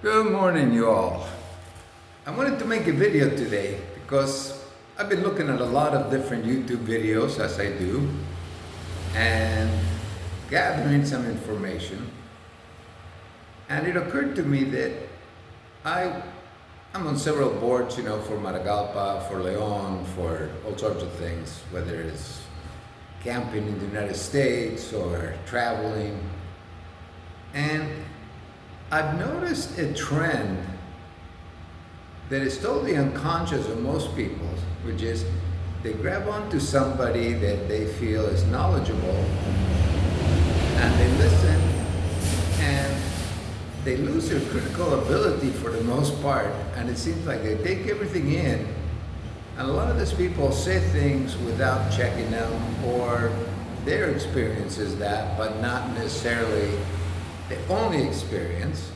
Good morning, you all. I wanted to make a video today because I've been looking at a lot of different YouTube videos, as I do, and gathering some information. And it occurred to me that I'm on several boards, for Matagalpa, for Leon, for all sorts of things, whether it's camping in the United States or traveling. And I've noticed a trend that is totally unconscious of most people, which is they grab onto somebody that they feel is knowledgeable and they listen and they lose their critical ability for the most part, and it seems like they take everything in, and a lot of these people say things without checking them, or their experience is that, but not necessarily the only experience,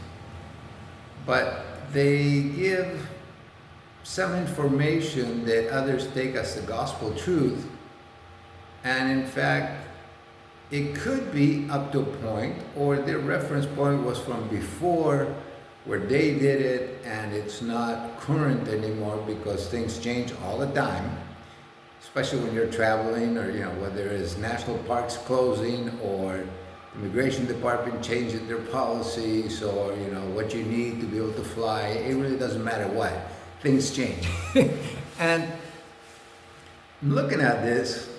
but they give some information that others take as the gospel truth, and in fact it could be up to a point, or their reference point was from before where they did it and it's not current anymore because things change all the time, especially when you're traveling, or whether it's national parks closing or immigration department changing their policies, or what you need to be able to fly. It really doesn't matter what, things change. And I'm looking at this,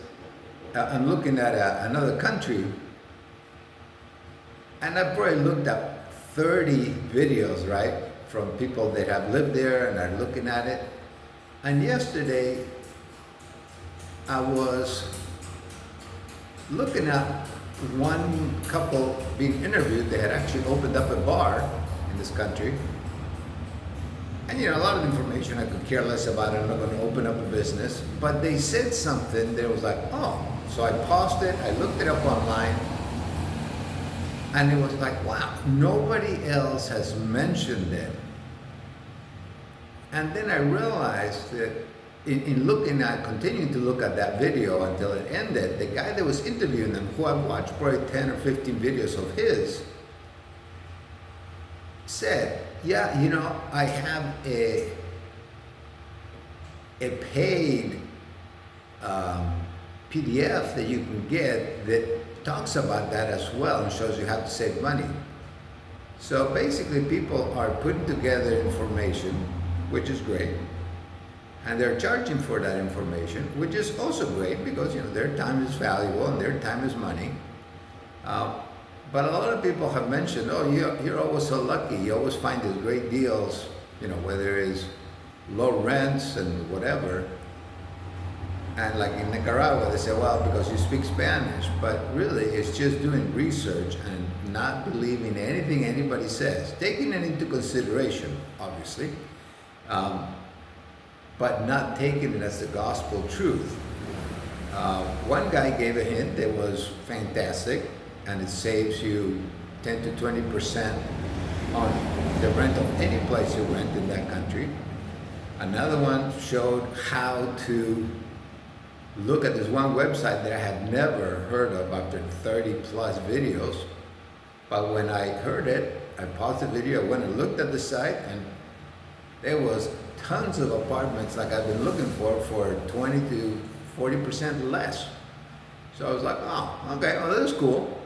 I'm looking at another country, and I probably looked up 30 videos, right, from people that have lived there and are looking at it. And yesterday I was looking at one couple being interviewed. They had actually opened up a bar in this country, and a lot of information I could care less about. I'm not going to open up a business, but they said something that was like, oh. So I paused it, I looked it up online, and it was like, wow, nobody else has mentioned it. And then I realized that in continuing to look at that video until it ended, the guy that was interviewing them, who I've watched probably 10 or 15 videos of his, said, yeah, I have a paid PDF that you can get that talks about that as well and shows you how to save money. So basically people are putting together information, which is great, and they're charging for that information, which is also great because their time is valuable and their time is money. But a lot of people have mentioned, oh, you're always so lucky, you always find these great deals, whether it's low rents and whatever. And like in Nicaragua, they say, well, because you speak Spanish, but really it's just doing research and not believing anything anybody says, taking it into consideration, obviously, but not taking it as the gospel truth. One guy gave a hint that was fantastic, and it saves you 10 to 20% on the rent of any place you rent in that country. Another one showed how to look at this one website that I had never heard of after 30 plus videos. But when I heard it, I paused the video, I went and looked at the site, and there was tons of apartments like I've been looking for 20 to 40% less. So I was like, oh, okay, well, that's cool.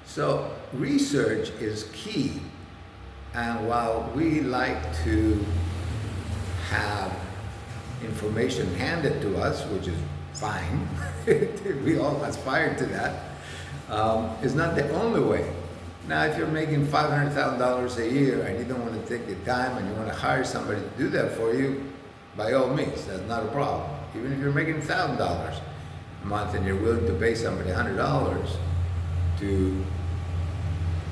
So research is key. And while we like to have information handed to us, which is fine, we all aspire to that, is not the only way. Now, if you're making $500,000 a year and you don't want to take the time and you want to hire somebody to do that for you, by all means, that's not a problem. Even if you're making $1,000 a month and you're willing to pay somebody $100 to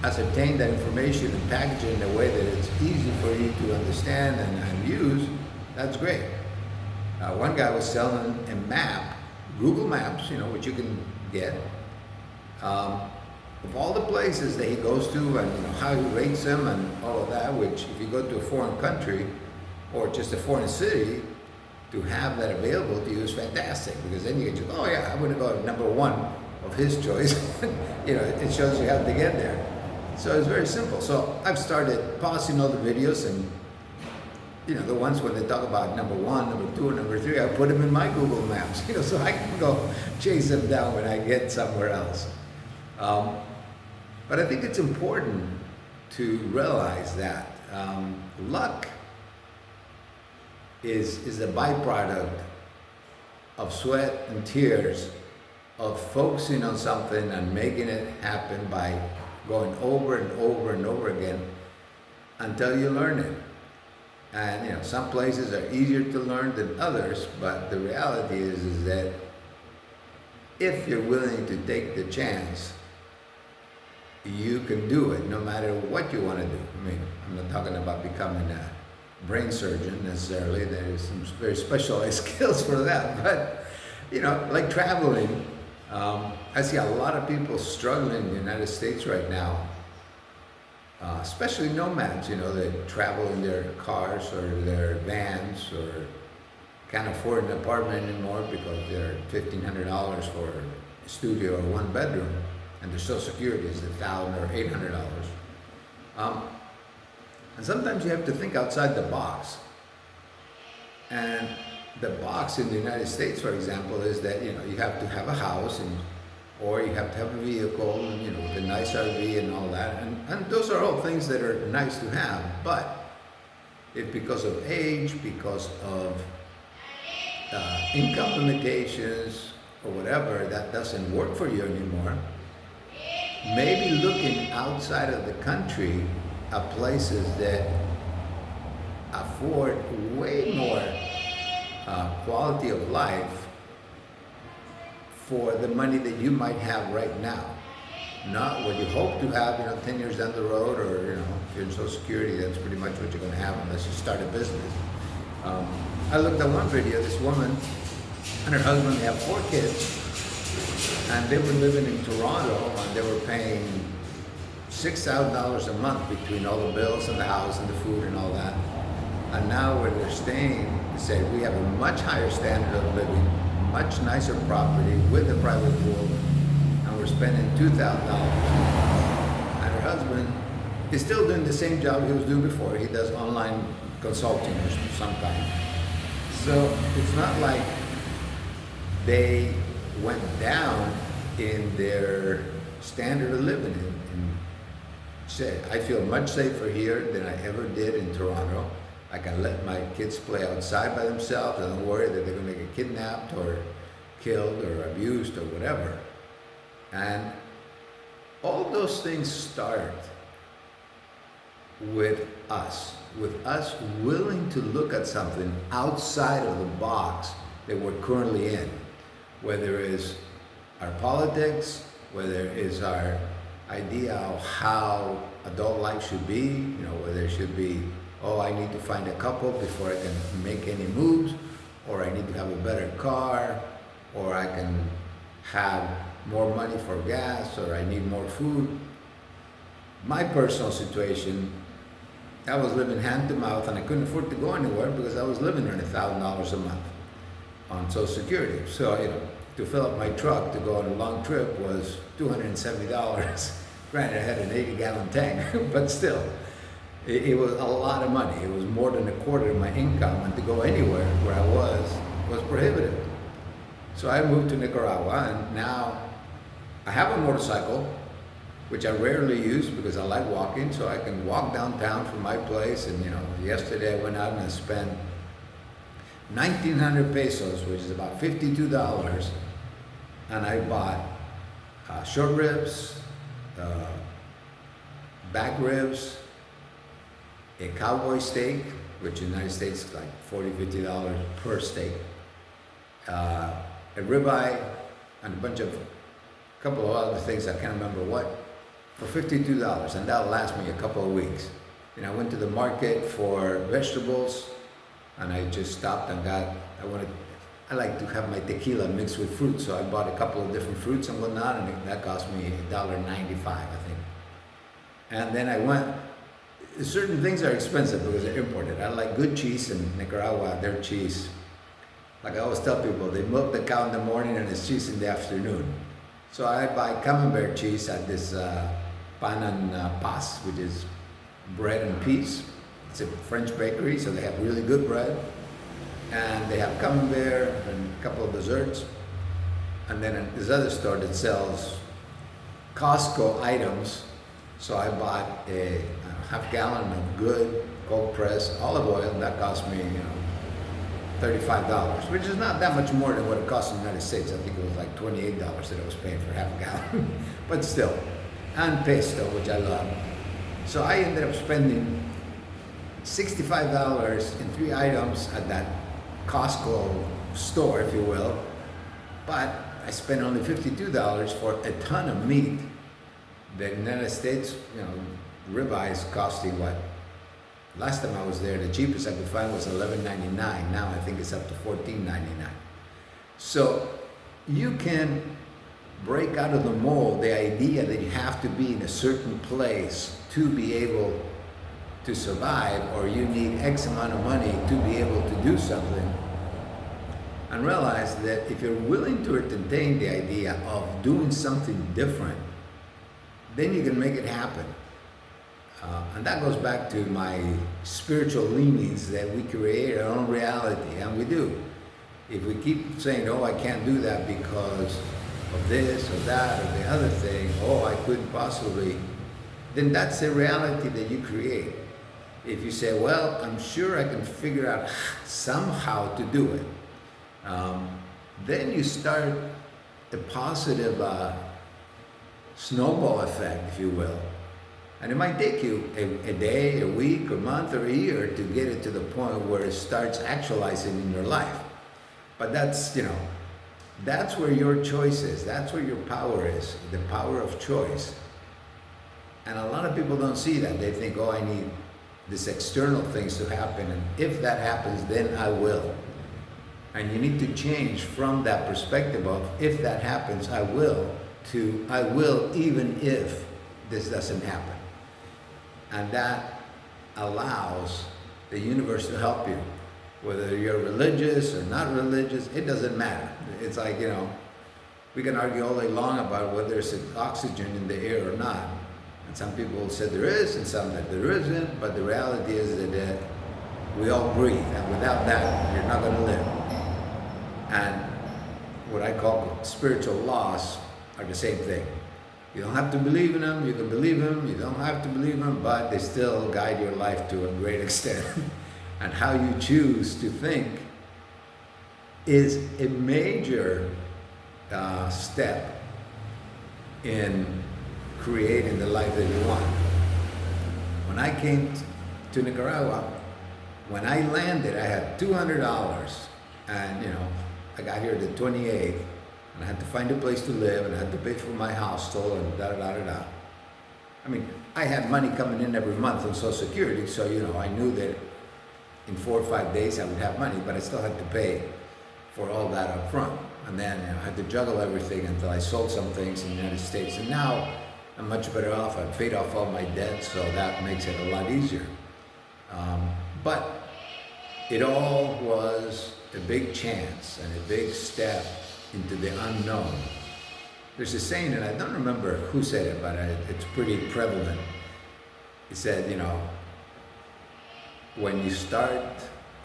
ascertain that information and package it in a way that it's easy for you to understand and use, that's great. One guy was selling a map, Google Maps, which you can get, of all the places that he goes to, and how he rates them and all of that, which if you go to a foreign country or just a foreign city, to have that available to you is fantastic, because then you can just, oh yeah, I'm going to go to number one of his choice. It shows you how to get there. So it's very simple. So I've started pausing all the videos, and the ones when they talk about number one, number two, number three, I put them in my Google Maps, so I can go chase them down when I get somewhere else. But I think it's important to realize that luck is a byproduct of sweat and tears, of focusing on something and making it happen by going over and over and over again until you learn it. And some places are easier to learn than others, but the reality is that if you're willing to take the chance, you can do it no matter what you want to do. I mean, I'm not talking about becoming a brain surgeon necessarily. There's some very specialized skills for that, but like traveling, I see a lot of people struggling in the United States right now, especially nomads, they travel in their cars or their vans, or can't afford an apartment anymore because they're $1,500 for a studio or one bedroom, and their Social Security is $1,000 or $800. And sometimes you have to think outside the box. And the box in the United States, for example, is that you have to have a house, or you have to have a vehicle, and with a nice RV and all that. And those are all things that are nice to have. But if because of age, because of income limitations, or whatever, that doesn't work for you anymore, maybe looking outside of the country at places that afford way more quality of life for the money that you might have right now. Not what you hope to have, 10 years down the road, or, if you're in Social Security, that's pretty much what you're going to have unless you start a business. I looked at one video, this woman and her husband, they have 4 kids, and they were living in Toronto, and they were paying $6,000 a month between all the bills and the house and the food and all that. And now where they're staying, they say, we have a much higher standard of living, much nicer property with a private pool, and we're spending $2,000. And her husband is still doing the same job he was doing before. He does online consulting of some kind. So it's not like they went down in their standard of living. Say, I feel much safer here than I ever did in Toronto. I can let my kids play outside by themselves. I don't worry that they're going to get kidnapped or killed or abused or whatever. And all those things start with us willing to look at something outside of the box that we're currently in, whether it's our politics, whether it's our idea of how adult life should be, whether it should be, I need to find a couple before I can make any moves, or I need to have a better car, or I can have more money for gas, or I need more food. My personal situation, I was living hand to mouth, and I couldn't afford to go anywhere because I was living on $1,000 a month on Social Security. So, to fill up my truck to go on a long trip was $270. Granted, I had an 80-gallon tank, but still, it was a lot of money. It was more than a quarter of my income, and to go anywhere where I was prohibitive. So I moved to Nicaragua, and now I have a motorcycle, which I rarely use because I like walking, so I can walk downtown from my place. And yesterday I went out and I spent 1,900 pesos, which is about $52, and I bought short ribs, back ribs, a cowboy steak, which in the United States is like $40, $50 per steak, a ribeye, and a couple of other things, I can't remember what, for $52, and that'll last me a couple of weeks. I went to the market for vegetables, and I just stopped and I like to have my tequila mixed with fruit, so I bought a couple of different fruits and whatnot, and that cost me $1.95, I think. And then I went, certain things are expensive because they're imported. I like good cheese in Nicaragua, their cheese. Like I always tell people, they milk the cow in the morning and it's cheese in the afternoon. So I buy camembert cheese at this Pan and Pas, which is bread and peas. It's a French bakery, so they have really good bread. And they have camembert and a couple of desserts. And then this other store that sells Costco items. So I bought a half-gallon of good cold pressed olive oil, and that cost me, $35, which is not that much more than what it costs in the United States. I think it was like $28 that I was paying for half a gallon, but still. And pesto, which I love. So I ended up spending $65 in 3 items at that Costco store, if you will, but I spent only $52 for a ton of meat. The United States, ribeyes costing what? Last time I was there, the cheapest I could find was $11.99. Now I think it's up to $14.99. So you can break out of the mold the idea that you have to be in a certain place to be able to survive, or you need X amount of money to be able to do something, and realize that if you're willing to entertain the idea of doing something different, then you can make it happen. And that goes back to my spiritual leanings, that we create our own reality, and we do. If we keep saying, oh, I can't do that because of this or that or the other thing, oh, I couldn't possibly, then that's the reality that you create. If you say, well, I'm sure I can figure out somehow to do it, then you start a positive snowball effect, if you will. And it might take you a day, a week, a month, or a year to get it to the point where it starts actualizing in your life. But that's, that's where your choice is. That's where your power is, the power of choice. And a lot of people don't see that. They think, oh, I need these external things to happen, and if that happens, then I will. And you need to change from that perspective of, if that happens, I will, to I will even if this doesn't happen. And that allows the universe to help you. Whether you're religious or not religious, it doesn't matter. It's like, we can argue all day long about whether there's oxygen in the air or not. And some people say there is, and some that there isn't, but the reality is that we all breathe, and without that, you're not going to live. And what I call spiritual laws are the same thing. You don't have to believe in them, you can believe them, you don't have to believe them, but they still guide your life to a great extent. And how you choose to think is a major step in creating the life that you want. When I came to Nicaragua, when I landed, I had $200, and I got here the 28th, and I had to find a place to live, and I had to pay for my hostel, and da-da-da-da-da. I mean, I had money coming in every month on Social Security, so, I knew that in 4 or 5 days I would have money, but I still had to pay for all that up front. And then I had to juggle everything until I sold some things in the United States. And now I'm much better off. I've paid off all my debt, so that makes it a lot easier. But it all was a big chance and a big step into the unknown. There's a saying, and I don't remember who said it, but it's pretty prevalent. It said, when you start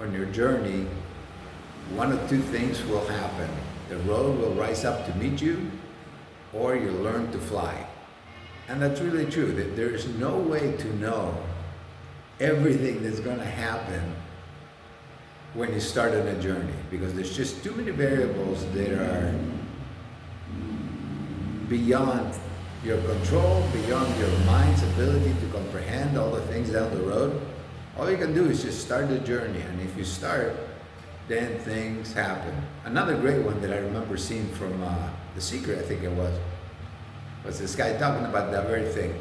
on your journey, one of 2 things will happen. The road will rise up to meet you, or you'll learn to fly. And that's really true. That there is no way to know everything that's going to happen when you start on a journey, because there's just too many variables that are beyond your control, beyond your mind's ability to comprehend all the things down the road. All you can do is just start the journey, and if you start, then things happen. Another great one that I remember seeing from The Secret, I think it was this guy talking about that very thing.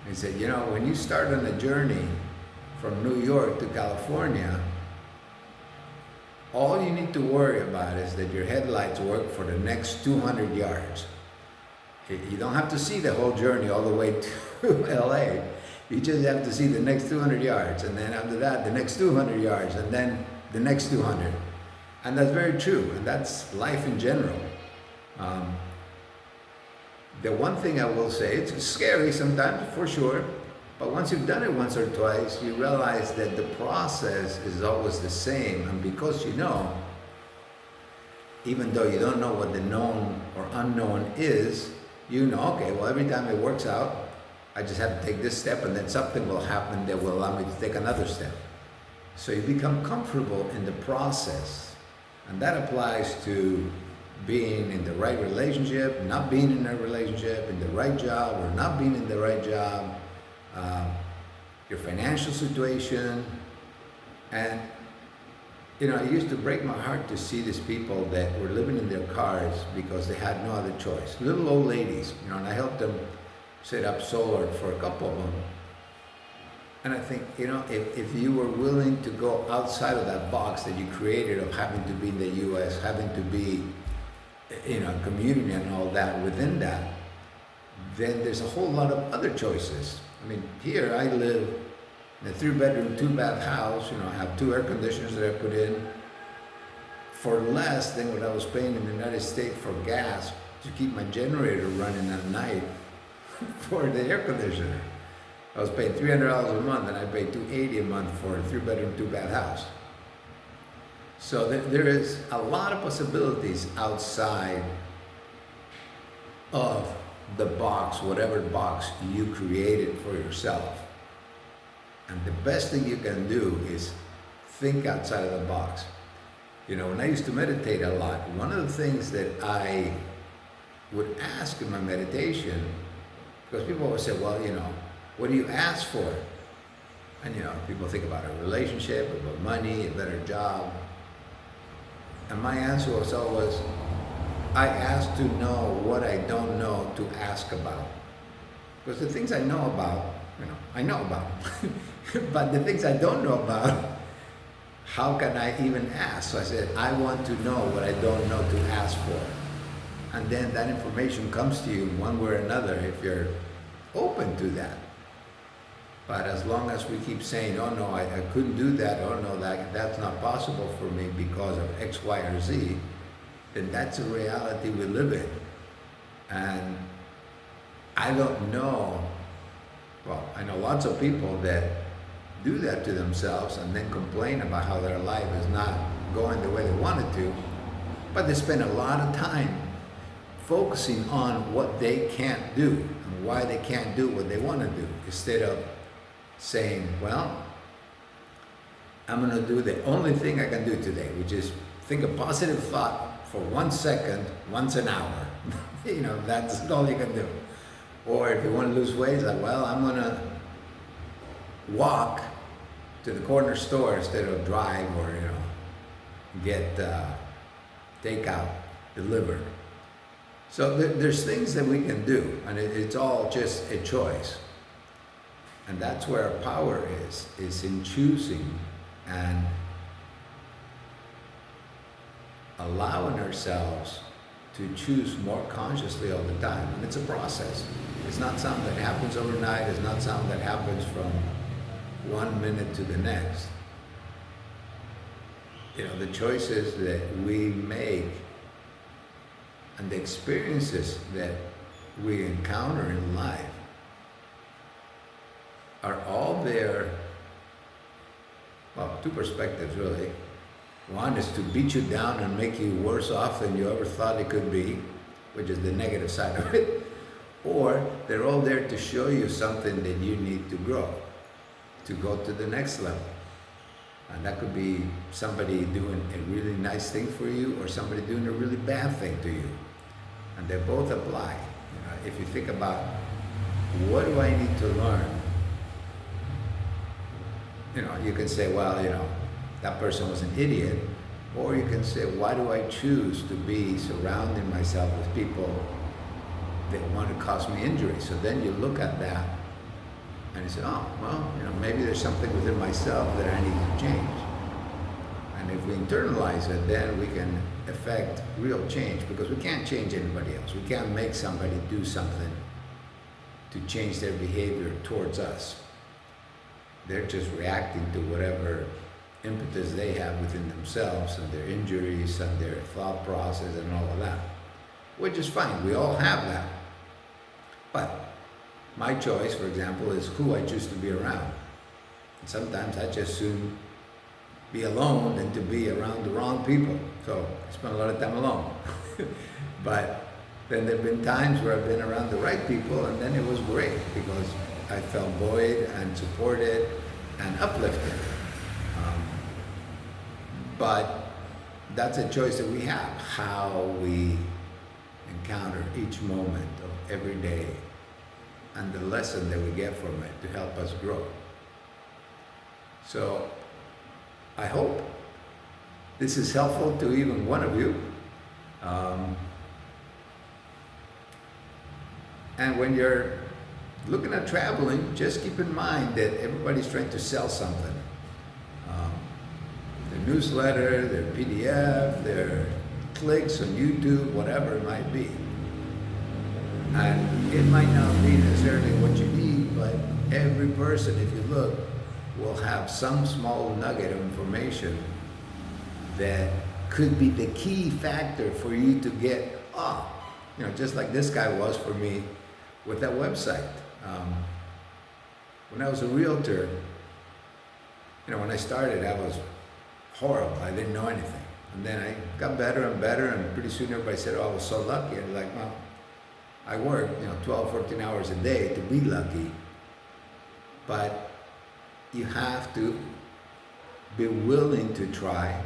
He said, when you start on a journey from New York to California, all you need to worry about is that your headlights work for the next 200 yards. You don't have to see the whole journey all the way to LA. You just have to see the next 200 yards, and then after that, the next 200 yards, and then the next 200. And that's very true, and that's life in general. The one thing I will say, it's scary sometimes for sure, but once you've done it once or twice, you realize that the process is always the same. And because you know, even though you don't know what the known or unknown is, you know, okay, well, every time it works out, I just have to take this step, and then something will happen that will allow me to take another step. So you become comfortable in the process. And that applies to being in the right relationship, not being in a relationship, in the right job or not being in the right job, your financial situation. And, you know, it used to break my heart to see these people that were living in their cars because they had no other choice. Little old ladies, you know, and I helped them set up solar for a couple of them. And I think, you know, if you were willing to go outside of that box that you created of having to be in the US, having to be, you know, community and all that within that, then there's a whole lot of other choices. I mean, here I live in a 3-bedroom, 2-bath house. You know, I have 2 air conditioners that I put in for less than what I was paying in the United States for gas to keep my generator running at night for the air conditioner. I was paying $300 a month, and I paid $280 a month for a 3-bedroom, 2-bath house. So there is a lot of possibilities outside of the box, whatever box you created for yourself. And the best thing you can do is think outside of the box. You know, when I used to meditate a lot, one of the things that I would ask in my meditation, because people always say, well, you know, what do you ask for? And, you know, people think about a relationship, about money, a better job. And my answer was always, I ask to know what I don't know to ask about. Because the things I know about, you know, I know about. But the things I don't know about, how can I even ask? So I said, I want to know what I don't know to ask for. And then that information comes to you one way or another if you're open to that. But as long as we keep saying, oh no, I couldn't do that, oh no, that's not possible for me because of X, Y, or Z, then that's a reality we live in. And I don't know, well, I know lots of people that do that to themselves and then complain about how their life is not going the way they want it to, but they spend a lot of time focusing on what they can't do and why they can't do what they want to do, instead of saying, well, I'm going to do the only thing I can do today, which is think a positive thought for 1 second, once an hour. You know, that's all you can do. Or if you want to lose weight, it's like, well, I'm going to walk to the corner store instead of drive, or, you know, get takeout delivered. So there's things that we can do, and it's all just a choice. And that's where our power is in choosing and allowing ourselves to choose more consciously all the time. And it's a process. It's not something that happens overnight. It's not something that happens from 1 minute to the next. You know, the choices that we make and the experiences that we encounter in life are all there, well, 2 perspectives really. One is to beat you down and make you worse off than you ever thought it could be, which is the negative side of it. Or they're all there to show you something that you need to grow, to go to the next level. And that could be somebody doing a really nice thing for you, or somebody doing a really bad thing to you. And they both apply. You know, if you think about, what do I need to learn? You know, you can say, well, you know, that person was an idiot. Or you can say, why do I choose to be surrounding myself with people that want to cause me injury? So then you look at that and you say, oh, well, you know, maybe there's something within myself that I need to change. And if we internalize it, then we can affect real change, because we can't change anybody else. We can't make somebody do something to change their behavior towards us. They're just reacting to whatever impetus they have within themselves and their injuries and their thought process and all of that, which is fine. We all have that. But my choice, for example, is who I choose to be around. And sometimes I just soon be alone than to be around the wrong people. So I spend a lot of time alone. But then there have been times where I've been around the right people, and then it was great because I felt buoyed and supported and uplifted. Um, but that's a choice that we have, how we encounter each moment of every day and the lesson that we get from it to help us grow. So I hope this is helpful to even one of you. And when you're looking at traveling, just keep in mind that everybody's trying to sell something. Their newsletter, their PDF, their clicks on YouTube, whatever it might be. And it might not be necessarily what you need, but every person, if you look, will have some small nugget of information that could be the key factor for you to get, just like this guy was for me with that website. When I was a realtor, when I started, I was horrible. I didn't know anything. And then I got better and better, and pretty soon everybody said, oh, I was so lucky. And like, well, I worked, 12, 14 hours a day to be lucky. But you have to be willing to try,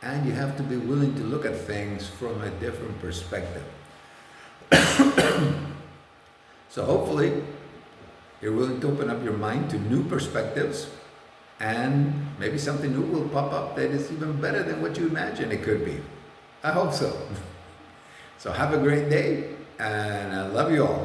and you have to be willing to look at things from a different perspective. So hopefully, you're willing to open up your mind to new perspectives, and maybe something new will pop up that is even better than what you imagined it could be. I hope so. So have a great day, and I love you all.